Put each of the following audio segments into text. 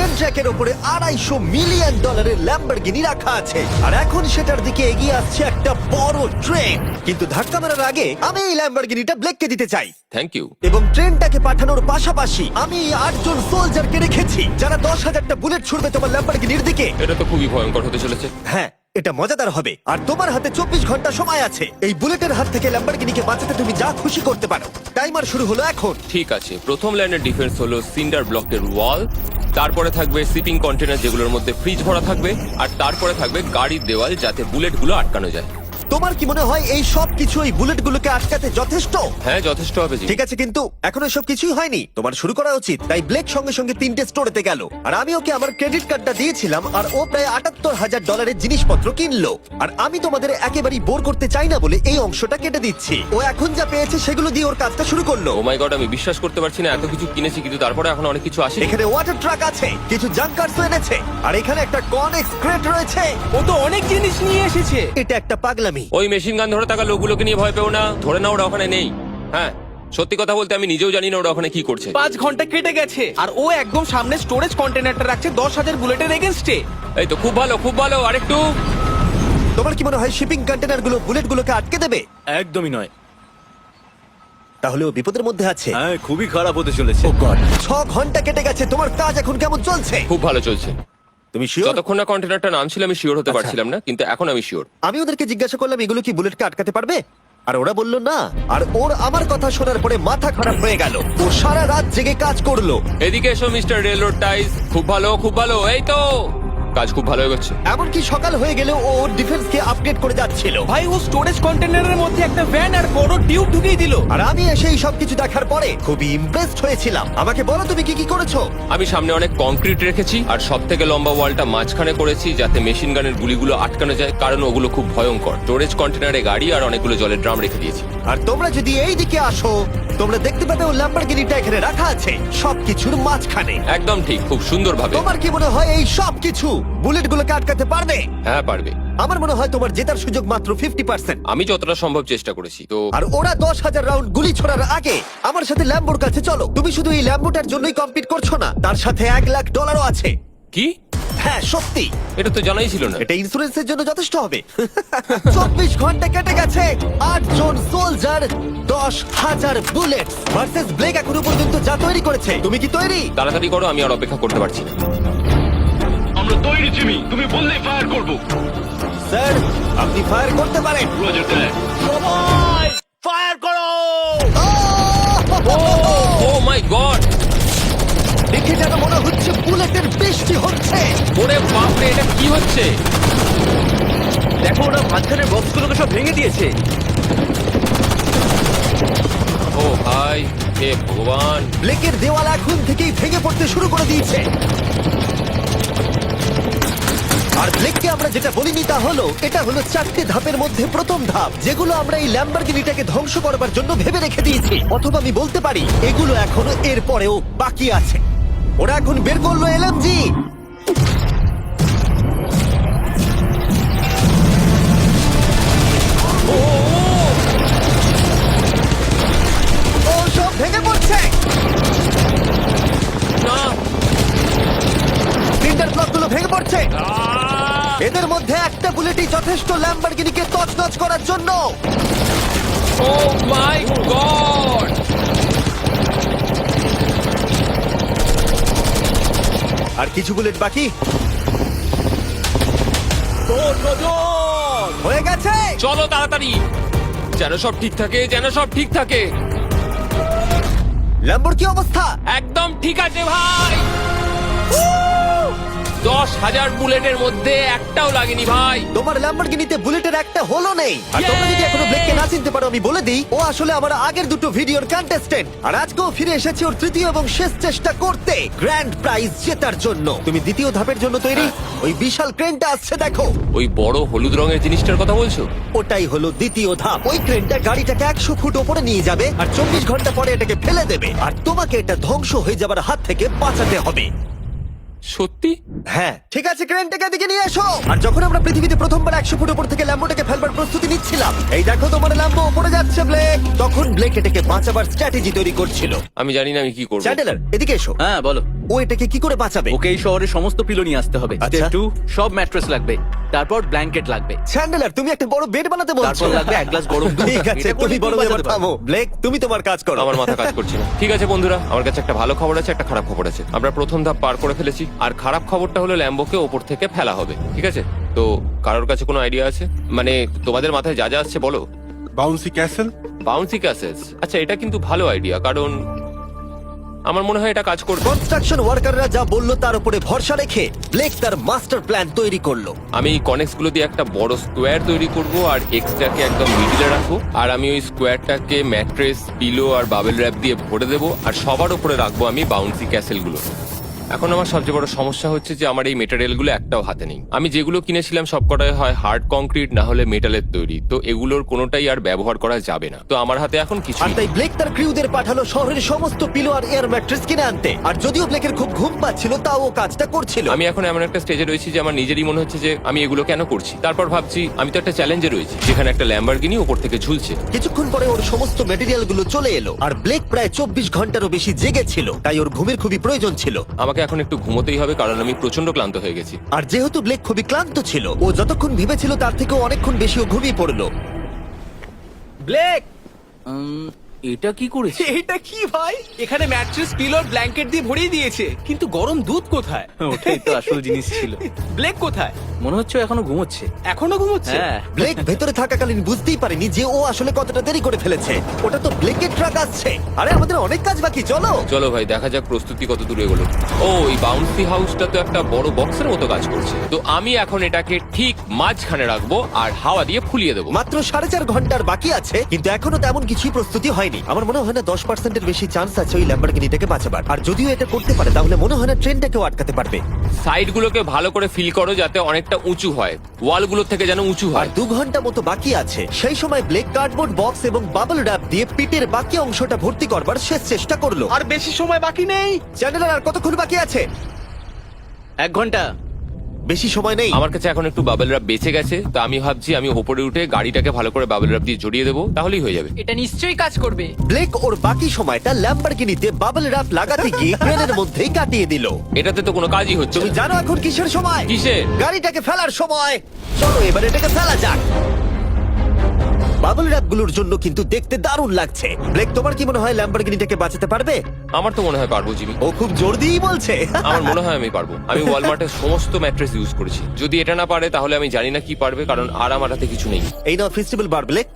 Train ট্র্যাকের উপরে $250 million Lamborghini রাখা আছে, আর এখন সেটার দিকে এগিয়ে আসছে একটা বড় ট্রেন। কিন্তু ধাক্কা মারার আগে আমি এই ল্যাম্বরগিনিটা ব্লেককে দিতে চাই। Thank you. এবং ট্রেনটাকে পাঠানোর পাশাপাশি আমি এই 8 জন সোলজারকে রেখেছি যারা 10,000টা বুলেট ছুড়বে তোমার ল্যাম্বরগিনির দিকে। এটা তো খুবই ভয়ঙ্কর হতে চলেছে। হ্যাঁ, এটা মজাদার হবে। আর তোমার হাতে 24 ঘন্টা সময় আছে এই বুলেটের হাত থেকে ল্যাম্বরগিনিকে বাঁচাতে। তুমি যা খুশি করতে পারো। টাইমার শুরু হলো এখন। ঠিক আছে, প্রথম লাইনের ডিফেন্স হলো সিন্ডার ব্লকের ওয়াল, তারপরে থাকবে শিপিং কন্টেনার যেগুলোর মধ্যে ফ্রিজ ভরা থাকবে, আর তারপরে থাকবে গাড়ির দেওয়াল যাতে বুলেটগুলো আটকানো যায়। তোমার কি মনে হয় এই সব কিছু এই বুলেটগুলোকে আটকাতে যথেষ্ট? হ্যাঁ, যথেষ্ট হবে জি। ঠিক আছে, কিন্তু এখন এসব কিছুই হয়নি। তোমার শুরু করা উচিত। তাই ব্লেক সঙ্গে সঙ্গে 3টে স্টোরেতে গেল, আর আমি ওকে আমার ক্রেডিট কার্ডটা দিয়েছিলাম, আর ও প্রায় $78,000 জিনিসপত্র কিনলো। আর আমি তোমাদের একেবারেই বোর করতে চাই না বলে এই অংশটা কেটে দিচ্ছি। ও এখন যা পেয়েছে সেগুলো দিয়ে ওর কাজটা শুরু করলো। ও মাই গড, আমি বিশ্বাস করতে পারছি না এত কিছু কিনেছি কিন্তু তারপরে এখন অনেক কিছু আসে। এখানে ওয়াটার ট্রাক আছে, কিছু জাঙ্কারস এনেছে, আর এখানে একটা কনেক্স ক্রেট রয়েছে। ও তো অনেক জিনিস নিয়ে এসেছে। এটা একটা পাগলামি। ওই মেশিন গান ধরে থাকা লোকগুলোকে নিয়ে ভয় পেও না, ধরে না ওরা ওখানে নেই। হ্যাঁ, সত্যি কথা বলতে আমি নিজেও জানি না ওরা ওখানে কি করছে। 5 ঘন্টা কেটে গেছে আর ও একদম সামনে স্টোরেজ কন্টেনারটা রাখছে 10,000 বুলেটের এগেনস্টে। এই তো খুব ভালো, খুব ভালো। আরেকটু। তোমার কি মনে হয় শিপিং কন্টেনারগুলো বুলেটগুলোকে আটকে দেবে? একদমই নয়। তাহলে ও বিপদের মধ্যে আছে। হ্যাঁ, খুবই খারাপ হতে চলেছে। ও গড, 6 ঘন্টা কেটে গেছে। তোমার কাজ এখন কেমন চলছে? খুব ভালো চলছে। তুমি শিওর? যতক্ষণ না কন্টেনারটা নামছিল আমি শিওর হতে পারছিলাম না, কিন্তু এখন আমি শিওর। আমি ওদেরকে জিজ্ঞাসা করলাম এগুলো কি বুলেটকে আটকাতে পারবে, আর ওরা বলল না। আর ওর আমার কথা শোনার পরে মাথা খারাপ হয়ে গেল। ও সারা রাত জেগে কাজ করলো। এদিকে এসো মিস্টার রেলরোড টাইজ। খুব ভালো, খুব ভালো। এই তো কাজ খুব ভালো হয়ে গেছে। এমনকি সকাল হয়ে গেলেও ও ওর ডিফেন্সকে আপডেট করে যাচ্ছিল। ভাই ও স্টোরেজ কন্টেনারের মধ্যে একটা ভ্যান আর বড় টিউব ঢুকিয়ে দিল। আর আমি এসে এই সবকিছু দেখার পরে খুবই ইমপ্রেসড হয়েছিলাম। আমাকে বলো তুমি কি কি করেছো? আমি সামনে অনেক কংক্রিট রেখেছি আর সব থেকে লম্বা ওয়ালটা মাঝখানে করেছি যাতে মেশিন গানের গুলিগুলো আটকানো যায়, কারণ ওগুলো খুব ভয়ঙ্কর। স্টোরেজ কন্টেনারে গাড়ি আর অনেকগুলো জলের ড্রাম রেখে দিয়েছি। আর তোমরা যদি এই দিকে আসো তোমরা দেখতে পাবে ও ল্যাম্বরগিনিটা এখানে রাখা আছে সবকিছুর মাঝখানে। একদম ঠিক, খুব সুন্দরভাবে। তোমার কি মনে হয় এই সব কিছু বুলেটগুলোকে আটকাতে পারবে? হ্যাঁ, পারবে। আমার মনে হয় তোমার জেতার সুযোগ মাত্র 50%। আমি যতটা সম্ভব চেষ্টা করেছি। তো আর ওরা 10,000 রাউন্ড গুলি ছোড়ার আগে আমার সাথে ল্যাম্বোর কাছে চলো। তুমি শুধু এই ল্যাম্বোটার জন্যই কম্পিট করছো না, তার সাথে $1,00,000 আছে। কি? হ্যাঁ সত্যি, এটা তো জানাই ছিল না। এটা ইন্স্যুরেন্সের জন্য যথেষ্ট হবে। 24 ঘন্টা কেটে গেছে, 8 জন সোলজার, 10,000 বুলেট ভার্সেস ব্লেক এখনো পর্যন্ত যা তৈরি করেছে। তুমি কি তৈরি? তাড়াতাড়ি করো, আমি আর অপেক্ষা করতে পারছি না। আমরা তৈরি জিমি, তুমি বললেই ফায়ার করব। স্যার আপনি ফায়ার করতে পারেন। রোজার দ্যাট। সবাই ফায়ার করো! ও মাই গড! দেখে যেন মনে হচ্ছে বুলেটের বৃষ্টি হচ্ছে। ওরে বাপরে, এটা কি হচ্ছে? দেখো, ওরা মাঝখানের বক্সগুলোকে সব ভেঙে দিয়েছে। ও ভাই, হে ভগবান! ব্লেকের দেওয়াল এখন থেকেই ভেঙে পড়তে শুরু করে দিয়েছে। আর ব্লেককে আমরা যেটা বলিনি তা হলো এটা হলো 4টে ধাপের মধ্যে প্রথম ধাপ, যেগুলো আমরা এই ল্যাম্বরগিনিটাকে ধ্বংস করবার জন্য ভেবে রেখে দিয়েছি। অথবা আমি বলতে পারি এগুলো এখনো এর পরেও বাকি আছে। ওরা এখন বের করলো এলএমজি। ও সব ভেঙে পড়ছে। না! সিন্ডার ব্লকগুলো ভেঙে পড়ছে। এদের মধ্যে একটা বুলেটই যথেষ্ট ল্যাম্বরগিনিকে তছনছ করার জন্য। ও মাই গড! আর কিছু বুলেট বাকি হয়ে গেছে। চলো তাড়াতাড়ি, যেন সব ঠিক থাকে, যেন সব ঠিক থাকে। ল্যাম্বোর কি অবস্থা? একদম ঠিক আছে ভাই। 10,000 বুলেটের মধ্যে একটাও লাগেনি ভাই। তোমার ল্যাম্বরগিনিতে বুলেটের একটা হলো নেই। আর তোমরা যদি এখনো ব্লেককে না চিনতে পারো আমি বলে দিই, ও আসলে আমার আগের দুটো ভিডিওর কন্টেস্টেন্ট। আর আজকেও ফিরে এসেছে ওর তৃতীয় এবং শেষ চেষ্টা করতে গ্র্যান্ড প্রাইজ জেতার জন্য। তুমি দ্বিতীয় ধাপের জন্য তৈরি? ওই বিশাল ক্রেনটা আসছে দেখো। ওই বড় হলুদ রঙের জিনিসটার কথা বলছো? ওটাই হলো দ্বিতীয় ধাপ। ওই ক্রেনটা গাড়িটাকে 100 ফুট ওপরে নিয়ে যাবে আর 24 ঘন্টা পরে এটাকে ফেলে দেবে। আর তোমাকে এটা ধ্বংস হয়ে যাবার হাত থেকে বাঁচাতে হবে। সত্যি? হ্যাঁ ঠিক আছে, ক্রেনটাকে এদিকে নিয়ে এসো। আর যখন আমরা পৃথিবীতে প্রথমবার 100 ফুট উপর থেকে ল্যাম্বোটাকে ফেলবার প্রস্তুতি নিচ্ছিলাম, এই দেখো তোমার ল্যাম্বো উপরে যাচ্ছে ব্লেক, তখন ব্লেক এটাকে বাঁচাবার স্ট্র্যাটেজি তৈরি করছিল। আমি জানি না আমি কি করবো। চ্যান্ডেলার এদিকে এসো। হ্যাঁ বলো। ও এটাকে কি করে বাঁচাবে? ওকে এই শহরের সমস্ত পিলো নিয়ে আসতে হবে। আচ্ছা। স্টেপ 2 সব ম্যাট্রেস লাগবে, তারপর ব্ল্যাঙ্কেট লাগবে, চ্যান্ডেলার তুমি একটা বড় বেড বানাতে বলছো। তারপর লাগবে এক গ্লাস গরম দুধ। ঠিক আছে, এটা করলে তুমি বড় তুমি এবার বাঁচাতে থামো। ব্লেক তুমি তোমার কাজ করো। আমার মাথা কাজ করছে না। ঠিক আছে বন্ধুরা, আমার কাছে একটা ভালো খবর আছে, একটা খারাপ খবর আছে। আমরা প্রথম ধাপ পার করে ফেলেছি, আর খারাপ খবরটা হলো ল্যাম্বোকে ওপর থেকে ফেলা হবে। ঠিক আছে, তো কারোর কাছে কোনো আইডিয়া আছে? মানে তোমাদের মাথায় যা যা আসছে বলো। Bouncy castle. বাউন্সি ক্যাসেলস, আচ্ছা এটা কিন্তু ভালো আইডিয়া, কারণ আমার মনে হয় এটা কাজ করবে। কনস্ট্রাকশন ওয়ার্কাররা যা বললো তার উপরে ভরসা রেখে ব্লেক তার মাস্টার প্ল্যান তৈরি করলো। আমি এই কনেক্স গুলো দিয়ে একটা বড় স্কোয়ার তৈরি করব, আর এক্সট্রাকে একদম মিডিলে রাখবো, আর আমি ওই স্কোয়ারটাকে ম্যাট্রেস, পিলো আর বাবেল র্যাপ দিয়ে ভরে দেবো, আর সবার উপরে রাখবো আমি বাউন্সি ক্যাসেল গুলো। এখন আমার সবচেয়ে বড় সমস্যা হচ্ছে যে আমার এই মেটেরিয়াল গুলো একটাও হাতে নেই। আমি যেগুলো কিনেছিলাম সবকটাই হয় হার্ড কংক্রিট না হলে মেটালের তৈরি, তো এগুলোর কোনোটাই আর ব্যবহার করা যাবে না। তো আমার হাতে এখন কিছু আর তাই ব্লেক তার ক্রিউদের পাঠালো শহরের সমস্ত পিলো আর এয়ার ম্যাট্রেস কিনে আনতে। আর যদিও ব্লেকের খুব ঘুম পাচ্ছিল, তাও ও কাজটা করছিল। আমি এখন এমন একটা স্টেজে রয়েছি যে আমার নিজেরই মনে হচ্ছে যে আমি এগুলো কেন করছি। তারপর ভাবছি আমি তো একটা চ্যালেঞ্জে রয়েছি যেখানে একটা ল্যাম্বরগিনি উপর থেকে ঝুলছে। কিছুক্ষণ পরে ওর সমস্ত মেটেরিয়াল গুলো চলে এলো, আর ব্লেক প্রায় 24 ঘন্টারও বেশি জেগেছিল, তাই ওর ঘুমের খুবই প্রয়োজন ছিল। আমাকে এখন একটু ঘুমোতেই হবে, কারণ আমি প্রচন্ড ক্লান্ত হয়ে গেছি। আর যেহেতু ব্লেক খুবই ক্লান্ত ছিল, ও যতক্ষণ ভেবেছিল তার থেকেও অনেকক্ষণ বেশি ও ঘুমিয়ে পড়লো। ব্লেক, এটা কি করেছে? এটা কি ভাই? এখানে ম্যাট্রেস, পিলো, ব্ল্যাঙ্কেট দিয়ে ভরিয়ে দিয়েছে, কিন্তু গরম দুধ কোথায়? ওটাই তো আসল জিনিস ছিল। ব্লেক কোথায়? মনে হচ্ছে ও এখনো ঘুমোচ্ছে। এখনো ঘুমোচ্ছে? হ্যাঁ। ব্লেক ভেতরে থাকাকালীন বুঝতেই পারেনি যে ও আসলে কতটা দেরি করে ফেলেছে। ওটা তো ব্লেকের ট্রাক আসছে। আরে আমাদের অনেক কাজ বাকি, চলো। চলো ভাই, দেখা যাক প্রস্তুতি কত দূরে এগোলো। ও, এই বাউন্সি হাউসটা তো একটা বড় বক্সের মতো কাজ করছে। তো আমি এখন এটাকে ঠিক মাঝখানে রাখবো আর হাওয়া দিয়ে ফুলিয়ে দেবো। মাত্র 4.5 ঘন্টার বাকি আছে, কিন্তু এখনো তেমন কিছুই প্রস্তুতি হয়নি। আমার মনে হয় না 10%-এর বেশি চান্স আছে ওই ল্যাম্বরগিনিটাকে বাঁচাবার। আর যদিও এটা করতে পারে, তাহলে মনে হয় না ট্রেনটাকেও আটকাতে পারবে। সাইডগুলোকে ভালো করে ফিল করো যাতে অনেকটা উঁচু হয়, ওয়ালগুলোর থেকে যেন উঁচু আর হয়। 2 ঘন্টা মতো বাকি আছে। সেই সময় ব্লেক কার্ডবোর্ড বক্স এবং বাবল র্যাপ দিয়ে পিটের বাকি অংশটা ভর্তি করবার শেষ চেষ্টা করলো। আর বেশি সময় বাকি নেই। চ্যানেলের আর কতক্ষণ বাকি আছে? 1 ঘন্টা। বেশি সময় নেই। আমার কাছে এখন একটু বাবেল রাব বেঁচে গেছে, তো আমি ভাবছি আমি ওপরে উঠে গাড়িটাকে ভালো করে বাবেল রাব দিয়ে জড়িয়ে দেবো, তাহলেই হয়ে যাবে। এটা নিশ্চয়ই কাজ করবে। ব্লেক ওর বাকি সময়টা ল্যাম্বরগিনিতে বাবল র্যাপ লাগাতে গিয়ে ক্রেনের মধ্যেই কাটিয়ে দিল। এটাতে তো কোনো কাজই হচ্ছে তুমি না। জানো এখন কিসের সময়? কিসের? গাড়িটাকে ফেলার সময়। চলো এবার এটাকে ফেলা যাক। বাবল র্যাপ গুলোর জন্য কিন্তু দেখতে দারুণ লাগছে। ব্লেক, তোমার কি মনে হয় ল্যাম্বরগিনিটাকে বাঁচাতে পারবে? আমার তো মনে হয় পারবো জিমি। ও খুব জোর দিয়েই বলছে। আমার মনে হয় আমি পারবো। আমি ওয়ালমার্টের সমস্ত ম্যাট্রেস ইউজ করেছি। যদি এটা না পারে তাহলে আমি জানি না কি পারবে, কারণ আর আমার হাতে কিছু নেই। এই নাও ফেস্টিভ্যাল বার ব্লেক।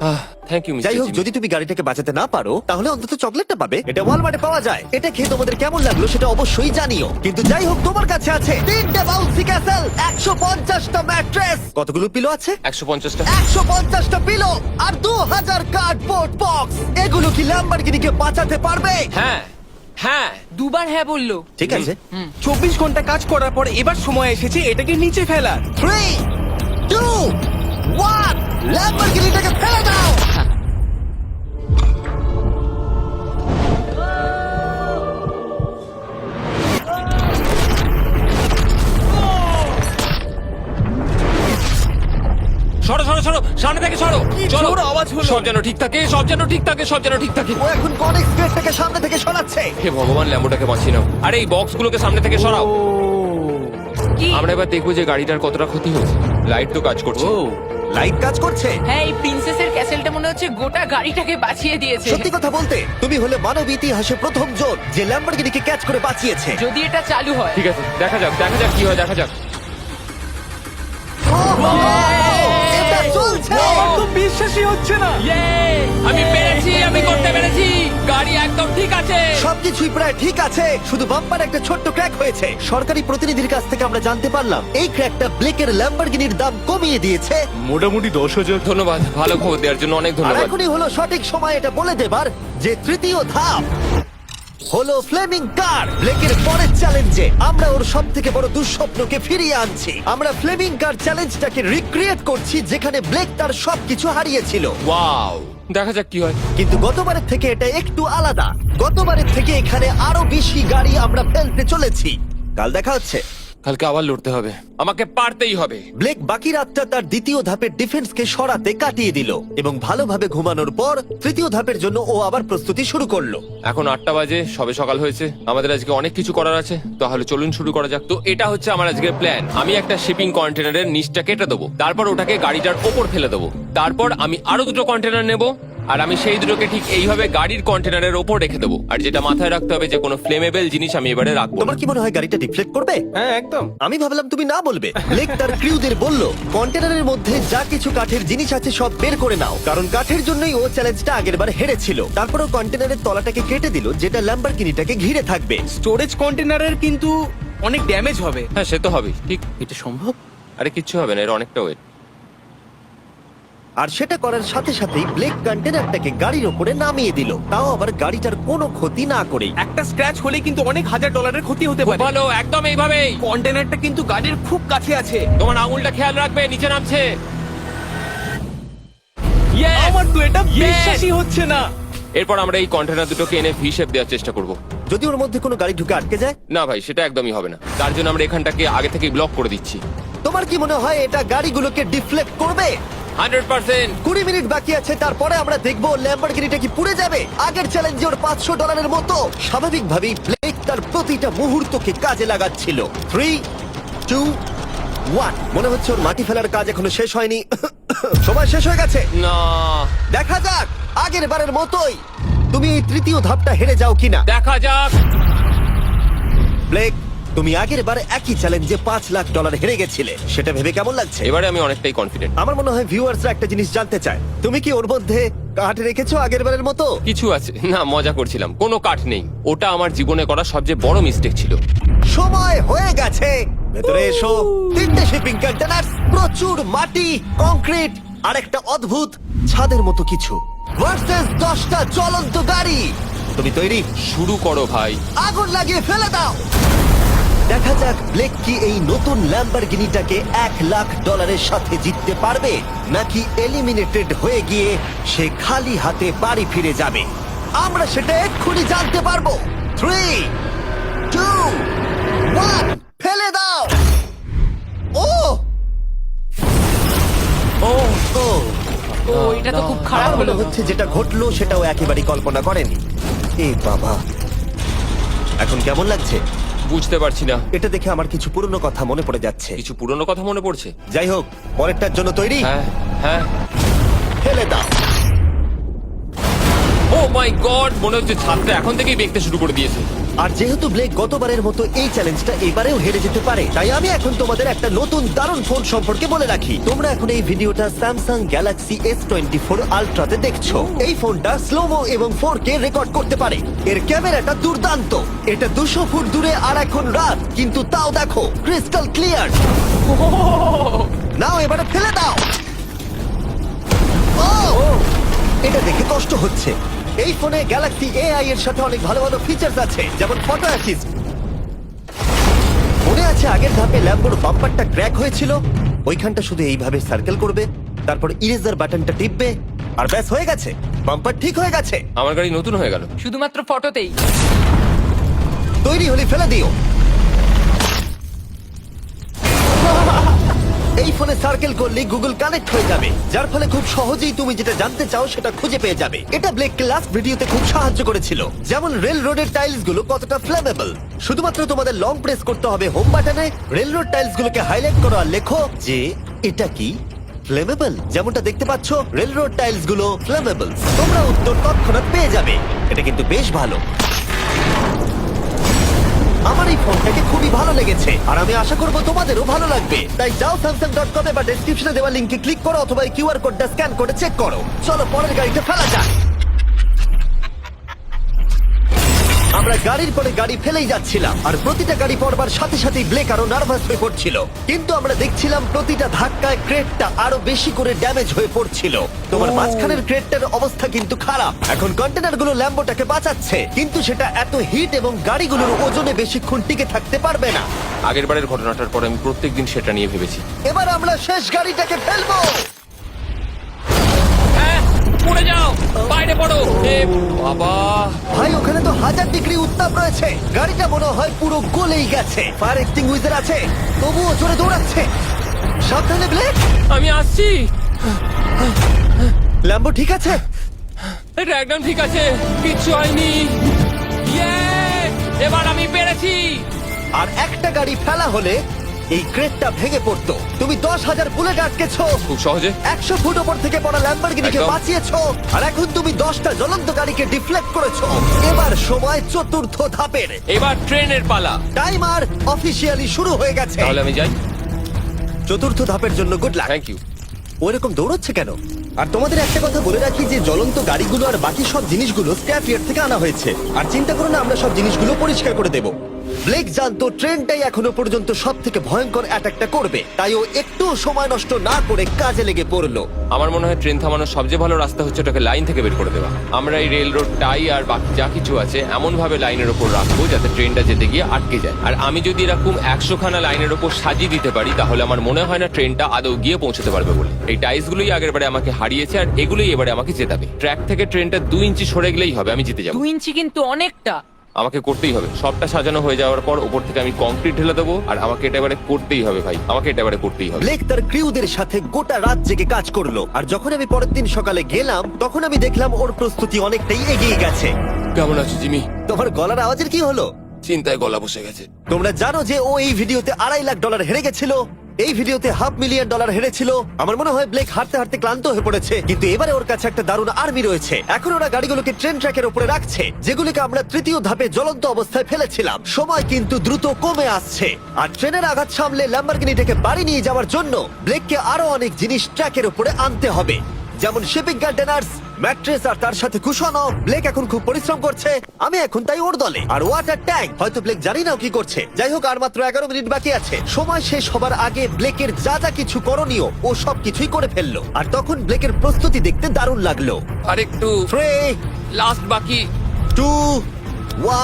থ্যাংক ইউ যাই হোক, যদি তুমি গাড়িটাকে বাঁচাতে না পারো তাহলে অন্তত চকলেটটা পাবে। এটা ওয়ালমার্টে পাওয়া যায়। এটা খেয়ে তোমাদের কেমন লাগলো সেটা অবশ্যই জানিও। কিন্তু যাই হোক, তোমার কাছে আছে 3টে বাউন্সি ক্যাসেল, 150টা ম্যাট্রেস, কতগুলো পিলো আছে? 150টা। 150টা পিলো আর 2000 কার্ডবোর্ড বক্স। এগুলো কি ল্যাম্বরগিনিকে বাঁচাতে পারবে? হ্যাঁ হ্যাঁ। দুবার হ্যাঁ বললো। ঠিক আছে। 24 ঘন্টা কাজ করার পর এবার সময় এসেছে এটাকে নিচে ফেলার। 3, 2, 1, ল্যাম্বরগিনিটাকে ফেলে দাও। সরো সরো সরো, সামনে থেকে সরো। চলো, জোর আওয়াজ হলো। সব যেন ঠিক থাকে, সব যেন ঠিক থাকে, সব যেন ঠিক থাকে। ও এখন কনেক্স গেটটাকে সামনে থেকে সরাচ্ছে। হে ভগবান, ল্যাম্বোটাকে বাঁচিয়ে নাও। আরে এই বক্সগুলোকে সামনে থেকে সরাও। কি? আমরা এবার দেখবো যে গাড়িটার কতটা ক্ষতি হয়েছে। লাইট তো কাজ করছে। ও লাইট কাজ করছে। হ্যাঁ, এই প্রিন্সেসের ক্যাসেলটা মনে হচ্ছে গোটা গাড়িটাকে বাঁচিয়ে দিয়েছে। সত্যি কথা বলতে, তুমি হলে মানব ইতিহাসে প্রথম জন যে ল্যাম্বরগিনিকে ক্যাচ করে বাঁচিয়েছে। যদি এটা চালু হয়। ঠিক আছে, দেখা যাক কি হয়, দেখা যাক। এটা চলছে। আমার তো বিশ্বাসই হচ্ছে না। আমি পেরেছি, আমি করতে পেরেছি। গাড়ি একদম ঠিক আছে। সবকিছুই প্রায় ঠিক আছে, শুধু বাম্পার একটা ছোট্ট ক্র্যাক হয়েছে। সরকারি প্রতিনিধির কাছ থেকে আমরা জানতে পারলাম এই ক্র্যাকটা ব্লেকের ল্যাম্বরগিনির দাম কমিয়ে দিয়েছে। মোটামুটি 10,000। ধন্যবাদ, ভালো খবর দেওয়ার জন্য অনেক আর ধন্যবাদ। এখনই হলো সঠিক সময় এটা বলে দেবার যে তৃতীয় ধাপ হলো ফ্লেমিং কার। ব্লেকের পরের চ্যালেঞ্জে আমরা ওর সব থেকে বড় দুঃস্বপ্নকে ফিরিয়ে আনছি। আমরা ফ্লেমিং কার চ্যালেঞ্জটাকে রিক্রিয়েট করছি যেখানে ব্লেক তার সবকিছু হারিয়েছিল। ওয়াও, দেখা যাক কি হয়। কিন্তু গতবারের থেকে এটা একটু আলাদা। গতবারের থেকে এখানে আরো বেশি গাড়ি আমরা ফেলতে চলেছি। কাল দেখা হচ্ছে। কালকে আবার লড়তে হবে, আমাকে পারতেই হবে। ব্লেক বাকি রাতটা তার দ্বিতীয় ধাপের ডিফেন্সকে সরাতে কাটিয়ে দিল এবং ভালোভাবে ঘুমানোর পর তৃতীয় ধাপের জন্য ও আবার প্রস্তুতি শুরু করলো। এখন 8টা বাজে, সবে সকাল হয়েছে। আমাদের আজকে অনেক কিছু করার আছে, তাহলে চলুন শুরু করা যাক। তো এটা হচ্ছে আমার আজকের প্ল্যান। আমি একটা শিপিং কন্টেনারের নিচটা কেটে দেবো, তারপর ওটাকে গাড়িটার ওপর ফেলে দেবো। তারপর আমি আরো 2টো কন্টেনার নেব, আর আমি সেই দুটোকে ঠিক এইভাবে গাড়ির কন্টেনারের ওপর রেখে দেবো। আর যেটা মাথায় রাখতে হবে যে কোনো ফ্লেমেবল জিনিস আমি এবারে রাখবো না। তোমার কি মনে হয় গাড়িটা ডিফ্লেক্ট করবে? হ্যাঁ একদম। আমি ভাবলাম তুমি না বলবে। ব্লেক তার ক্রিউদের বলল কন্টেনারের মধ্যে যা কিছু কাঠের জিনিস আছে সব বের করে নাও, কারণ কাঠের জন্যই ও চ্যালেঞ্জটা আগেরবার হেরেছিল। তারপরও কন্টেনারের তলাটাকে কেটে দিল, যেটা ল্যাম্বরগিনিটাকে ঘিরে থাকবে। স্টোরেজ কন্টেনারের কিন্তু অনেক ড্যামেজ হবে। হ্যাঁ, সে তো হবেই। ঠিক, এটা সম্ভব? আরে কিচ্ছু হবে না, এর অনেকটা ওয়েট। আর সেটা করার সাথে সাথেই ব্লেক কন্টেনারটাকে গাড়ির ওপরে নামিয়ে দিল, তাও আবার গাড়িটার কোনো ক্ষতি না করেই। একটা স্ক্র্যাচ হলে কিন্তু অনেক $1000 ক্ষতি হতে খুব পারে। ভালো, একদম এইভাবেই। কন্টেনারটা কিন্তু গাড়ির খুব কাছে আছে। তোমার আঙুলটা খেয়াল রাখবে, নিচে নামছে। Yes! আমার তো এটা Yes! বিশ্বাসই হচ্ছে না। এরপর আমরা এই কন্টেনার দুটোকে এনে ভি শেপ দেওয়ার চেষ্টা করব। যদি ওর মধ্যে কোনো গাড়ি ঢুকে আটকে যায়? না ভাই, সেটা একদমই হবে না। তার জন্য আমরা এখানটাকে আগে থেকেই ব্লক করে দিচ্ছি। তোমার কি মনে হয় এটা গাড়িগুলোকে ডিফ্লেক্ট করবে? 100%। 20 মিনিট বাকি আছে, তারপরে আমরা দেখবো ল্যাম্বরগিনিটা কি পুড়ে যাবে। আগের চ্যালেঞ্জে ওর $500 মতো। স্বাভাবিকভাবেই ব্লেক তার প্রতিটা মুহূর্তকে কাজে লাগাচ্ছিল। 3, 2, 1। মনে হচ্ছে ওর মাটি ফেলার কাজ এখনো শেষ হয়নি। সময় শেষ হয়ে গেছে। না, দেখা যাক আগের বারের মতোই তুমি এই তৃতীয় ধাপটা হেরে যাও কিনা। দেখা যাক। ব্লেক, তুমি আগের বার একই চ্যালেঞ্জে $5 লাখ হেরে গেছিলে, সেটা ভেবে কেমন লাগছে? এবারে আমি অনেকটাই কনফিডেন্ট। আমার মনে হয় ভিউয়ার্সরা একটা জিনিস জানতে চায়, তুমি কি ওর মধ্যে কাঠ রেখেছো আগের বারের মতো? কিছু আছে না, মজা করছিলাম। কোনো কাঠ নেই। ওটা আমার জীবনে করা সবচেয়ে বড় মিস্টেক ছিল। সময় হয়ে গেছে, ভেতরে এসো। 3টে শিপিং কন্টেনার, প্রচুর মাটি, কংক্রিট আর একটা অদ্ভুত ছাদের মতো কিছু ভার্সেস 10টা চলন্ত গাড়ি। তুমি তৈরি? শুরু করো ভাই। আগুন লাগিয়ে ফেলে দাও। দেখা যাক ব্লেক কি এই নতুন ল্যাম্বরগিনিটাকে $1 লাখ সাথে জিততে পারবে, নাকি এলিমিনেটেড হয়ে গিয়ে সে খালি হাতে বাড়ি ফিরে যাবে। আমরা সেটা এক্ষুনি জানতে পারবো। 3, 2, 1, ফেলে দাও। ও ও ও ও এটা তো খুব খারাপ আমার হলো। মনে হচ্ছে যেটা ঘটলো সেটাও একেবারেই কল্পনা করেনি। এ বাবা, এখন কেমন লাগছে? বুঝতে পারছি না। এটা দেখে আমার কিছু পুরনো কথা মনে পড়ে যাচ্ছে। কিছু পুরনো কথা মনে পড়ছে। যাই হোক, পরেরটার জন্য তৈরি? হ্যাঁ হ্যাঁ। ফেলে দাও। ও মাই গড, মনে হচ্ছে ছাদটা এখন থেকেই দেখতে শুরু করে দিয়েছে। আর যেহেতু ব্লেক গতবারের মতো এই চ্যালেঞ্জটা এবারেও হেরে যেতে পারে, তাই আমি এখন তোমাদের একটা নতুন দারুণ ফোন সম্পর্কে বলে রাখি। তোমরা এখন এই ভিডিওটা স্যামসাং গ্যালাক্সি S24 আলট্রাতে দেখছো। এই ফোনটা স্লোমো এবং 4K রেকর্ড করতে পারে। এর ক্যামেরাটা দুর্দান্ত। এটা 200 ফুট দূরে আর এখন রাত, কিন্তু তাও দেখো ক্রিস্টাল ক্লিয়ার। নাও এবারে ফেলে দাও। ও, এটা দেখে কষ্ট হচ্ছে। এই ফোনে গ্যালাক্সি AI এর সাথে অনেক ভালো ভালো ফিচার্স আছে, যেমন ফটো অ্যাসিস্ট। মনে আছে আগের ধাপে ল্যাম্বোর বাম্পারটা ক্র্যাক হয়েছিল? ওইখানটা শুধু এইভাবে সার্কেল করবে, তারপর ইরেজার বাটনটা টিপবে, আর ব্যাস হয়ে গেছে, বাম্পার ঠিক হয়ে গেছে। আমার গাড়ি নতুন হয়ে গেল। শুধুমাত্র ফটোতেই। তৈরি হলে ফেলে দিও। এই ফোনে সার্কেল করলে গুগল কানেক্ট হয়ে যাবে, যার ফলে খুব সহজেই তুমি যেটা জানতে চাও সেটা খুঁজে পেয়ে যাবে। এটা ব্লেককে লাস্ট ভিডিওতে খুব সাহায্য করেছিল, যেমন রেল রোডের টাইলস গুলো কতটা ফ্লেমেবল। শুধুমাত্র তোমাদের লং প্রেস করতে হবে হোম বাটনে, রেল রোড টাইলস গুলোকে হাইলাইট করো আর লেখো যে এটা কি ফ্লেমেবল। যেমনটা দেখতে পাচ্ছ, রেল রোড টাইলস গুলো ফ্লেমেবল। তোমরা উত্তর তৎক্ষণাৎ পেয়ে যাবে। এটা কিন্তু বেশ ভালো। আমার এই ফোনটাকে খুবই ভালো লেগেছে, আর আমি আশা করবো তোমাদেরও ভালো লাগবে। তাই যাও samsung.com বা ডেসক্রিপশনে দেওয়া লিংকে ক্লিক করো, অথবা কিউআর কোডটা স্ক্যান করে চেক করো। চলো পরের গাড়িতে ফেলা যাক। আমরা গাড়ির পরে গাড়ি ফেলেই যাচ্ছিলাম, আর প্রতিটা গাড়ি পড়বার সাথে সাথেই ব্লেক আরো নার্ভাস হয়ে পড়ছিল। কিন্তু আমরা দেখছিলাম প্রতিটা ধাক্কায় ক্রেটটা আরো বেশি করে ড্যামেজ হয়ে পড়ছিল। তোমার মাঝখানের ক্রেটটার অবস্থা কিন্তু খারাপ। এখন কন্টেনারগুলো ল্যাম্বোটাকে বাঁচাচ্ছে, কিন্তু সেটা এত হিট এবং গাড়িগুলোর ওজনে বেশিক্ষণ টিকে থাকতে পারবে না। আগের বারের ঘটনাটার পর আমি প্রত্যেকদিন সেটা নিয়ে ভেবেছি। এবার আমরা শেষ গাড়িটাকে ফেলবো। পড়ে যাও, বাইরে পড়ো। এ বাবা, ভাই ওখানে তো 1000 ডিগ্রি উত্তাপ রয়েছে, গাড়িটা মনে হয় পুরো গলেই গেছে। ফায়ার এক্সটিংগুইজার আছে, তবুও জোরে দৌড়াচ্ছে। সাবধানে ব্লেক। আমি আসছি। ল্যাম্বো ঠিক আছে? এটা একদম ঠিক আছে, কিচ্ছু হয়নি। Yes! এবার আমি পেরেছি। আর একটা গাড়ি ফেলা হলে এই ক্রেটটা ভেঙে পড়তো। তুমি 10,000 বুলেট আটকেছো, খুব সহজে। 100 ফুট ওপর থেকে পড়া ল্যাম্বরগিনিকে একদম। বাঁচিয়েছো, আর এখন তুমি 10টা জ্বলন্ত গাড়িকে ডিফ্লেক্ট করেছো। এবার সময় চতুর্থ ধাপের। এবার ট্রেনের পালা। টাইমার অফিসিয়ালি শুরু হয়ে গেছে। তাহলে আমি যাই। চতুর্থ ধাপের জন্য গুড লাক। Thank you. ওইরকম দৌড়চ্ছে কেন? আর তোমাদের একটা কথা বলে রাখি যে জ্বলন্ত গাড়িগুলো আর বাকি সব জিনিসগুলো স্ক্র্যাপ ইয়ার্ড থেকে আনা হয়েছে। আর চিন্তা করো না, আমরা সব জিনিসগুলো পরিষ্কার করে দেব। ব্লেক জানতো ট্রেনটাই এখনো পর্যন্ত সব থেকে ভয়ঙ্কর অ্যাটাকটা করবে, তাই ও একটু সময় নষ্ট না করে কাজে লেগে পড়লো। আমার মনে হয় ট্রেন থামানোর সবচেয়ে ভালো রাস্তা হচ্ছে ওটাকে লাইন থেকে বের করে দেওয়া। আমরা এই রেল রোড টাই আর বাকি যা কিছু আছে এমন ভাবে লাইনের ওপর রাখবো যাতে ট্রেনটা যেতে গিয়ে আটকে যায়। আর আমি যদি এরকম 100 খানা লাইনের ওপর সাজিয়ে দিতে পারি তাহলে আমার মনে হয় না ট্রেনটা আদৌ গিয়ে পৌঁছতে পারবে বলে। এই টাইলস গুলোই আগের বারে আমাকে হারিয়েছে আর এগুলোই এবারে আমাকে জেতাবে। ট্র্যাক থেকে ট্রেনটা 2 ইঞ্চি সরে গেলেই হবে, আমি জিতে যাবো। 2 ইঞ্চি কিন্তু অনেকটা। আমাকে করতেই হবে। সবটা সাজানো হয়ে যাওয়ার পর উপর থেকে আমি কংক্রিট ঢেলে দেবো আর আমাকে এটা এবারে করতেই হবে ভাই, আমাকে এটা এবারে করতেই হবে। ব্লেক তার ক্রিউদের সাথে গোটা রাত জেগে কাজ করলো, আর যখন আমি পরের দিন সকালে গেলাম তখন আমি দেখলাম ওর প্রস্তুতি অনেকটাই এগিয়ে গেছে। কেমন আছো জিমি? তোমার গলার আওয়াজের কি হলো? চিন্তায় গলা বসে গেছে। তোমরা জানো যে ও এই ভিডিওতে $2.5 লাখ হেরে গেছিল, এই ভিডিওতে $500,000 হেরেছিল। আমার মনে হয় ব্লেক হাঁটতে হাঁটতে ক্লান্ত হয়ে পড়েছে, কিন্তু এবারে ওর কাছে একটা দারুণ আর্মি রয়েছে। এখন ওরা গাড়িগুলোকে ট্রেন ট্র্যাকের উপরে রাখছে, যেগুলিকে আমরা তৃতীয় ধাপে জ্বলন্ত অবস্থায় ফেলেছিলাম। সময় কিন্তু দ্রুত কমে আসছে, আর ট্রেনের আঘাত সামলে ল্যাম্বরগিনিটাকে বাড়ি নিয়ে যাওয়ার জন্য ব্লেককে আরো অনেক জিনিস ট্র্যাকের উপরে আনতে হবে, যেমন শিপিং কন্টেনার্স, ম্যাট্রেস আর তার সাথে কুশনও। ব্লেক এখন খুব পরিশ্রম করছে, আমি এখন তাই ওর দলে। আর ওয়াটার ট্যাঙ্ক, হয়তো ব্লেক জানি না ও কি করছে। যাই হোক, আর মাত্র 11 মিনিট বাকি আছে। সময় শেষ হবার আগে ব্লেকের যা যা কিছু করণীয় ও সব কিছুই করে ফেললো। আর তখন ব্লেকের প্রস্তুতি দেখতে দারুণ লাগলো। আর একটু 3, লাস্ট বাকি। 2,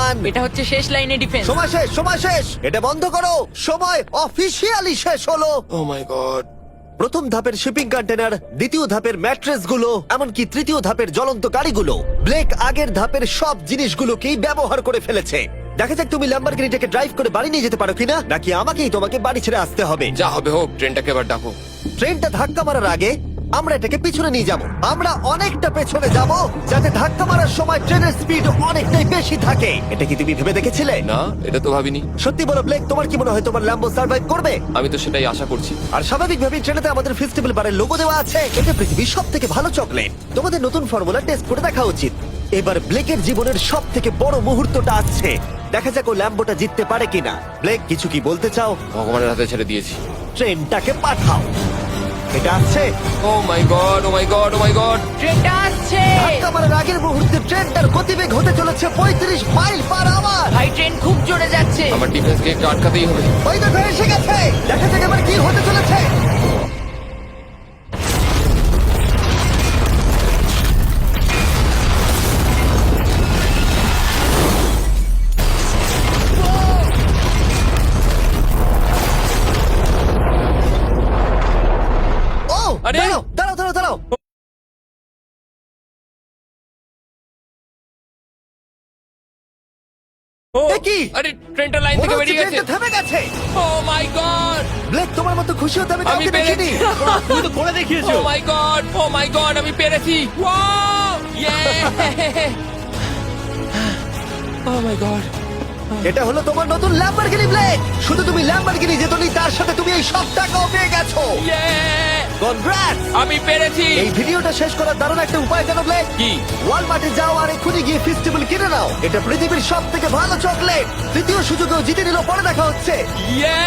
1। এটা হচ্ছে শেষ লাইনে ডিফেন্স। সময় শেষ, সময় শেষ, এটা বন্ধ করো। সময় অফিসিয়ালি শেষ হলো। ও মাই গড। প্রথম ধাপের শিপিং কন্টেনার, দ্বিতীয় ধাপের ম্যাট্রেস গুলো, এমনকি তৃতীয় ধাপের জ্বলন্ত গাড়িগুলো, ব্লেক আগের ধাপের সব জিনিসগুলোকেই ব্যবহার করে ফেলেছে। দেখা যাক তুমি ল্যাম্বরগিনিটাকে ড্রাইভ করে বাড়ি নিয়ে যেতে পারো কিনা, নাকি আমাকেই তোমাকে বাড়ি ছেড়ে আসতে হবে। যা হবে হোক, ট্রেনটাকে এবার ডাকো। ট্রেনটা ধাক্কা মারার আগে আমরা এটাকে পিছনে নিয়ে যাব। আমরা অনেকটা পেছনে যাব, যাতে ধাক্কা মারার সময় ট্রেনের স্পিড অনেকটাই বেশি থাকে। এটা কি তুমি ভেবে দেখেছিলে? না, এটা তো ভাবিনি। সত্যি বলো ব্লেক, তোমার কি মনে হয় তোমার ল্যাম্বো সার্ভাইভ করবে? আমি তো সেটাই আশা করছি। আর স্বাভাবিকভাবেই ট্রেনেতে আমাদের ফেস্টিভ্যাল বারের লোগো দেওয়া আছে। এটা পৃথিবীর সব থেকে ভালো চকলেট। তোমাদের নতুন ফর্মুলা টেস্ট করে দেখা উচিত। এবার ব্লেকের জীবনের সব থেকে বড় মুহূর্তটা আসছে। দেখা যাক ও ল্যাম্বোটা জিততে পারে কিনা। ব্লেক, কিছু কি বলতে চাও? ভগবানের হাতে ছেড়ে দিয়েছি। ট্রেনটাকে পাঠাও। এটা আসছে। ও মাই গড, ও মাই গড, ও মাই গড। ট্রেনটা আসছে। ধাক্কা মারার আগের মুহূর্তে ট্রেনটার গতিবেগ হতে চলেছে 35 মাইল পার আওয়ার। ভাই ট্রেন খুব জোরে যাচ্ছে। আমার ডিফেন্সকে একটু আটকাতেই হবে। ওই দেখো এসে গেছে। দেখা যাক এবার কি হতে চলেছে। ও, আরে! দাঁড়াও, দাঁড়াও, দাঁড়াও, দাঁড়াও। ও এ কি? আরে, ট্রেনটা লাইন মনে থেকে হচ্ছে বেরিয়ে গেছে। ট্রেনটা থেমে গেছে। ও মাই গড। ব্লেক, তোমার মতো খুশি হতে আমি কাউকে পেরেছি। দেখিনি। তুমি তো করে দেখিয়েছো। ও মাই গড, ও মাই গড, আমি পেরেছি। ওয়াও! ইয়ে! ও মাই গড। এটা হলো তোমার নতুন ল্যাম্বরগিনি ব্লেক। শুধু তুমি ল্যাম্বরগিনি জেতনি, তার সাথে তুমি এই সব টাকাও পেয়ে গেছো। ইয়ে! কনগ্রাটস! আমি পেরেছি। এই ভিডিওটা শেষ করার দারুণ একটা উপায় জানো ব্লেক? কি? ওয়ালমার্টে যাও আর এক্ষুনি গিয়ে ফেস্টিভ্যাল কিনে নাও। এটা পৃথিবীর সব থেকে ভালো চকলেট। তৃতীয় সুযোগেও জিতে নিল। পরে দেখা হচ্ছে। ইয়ে!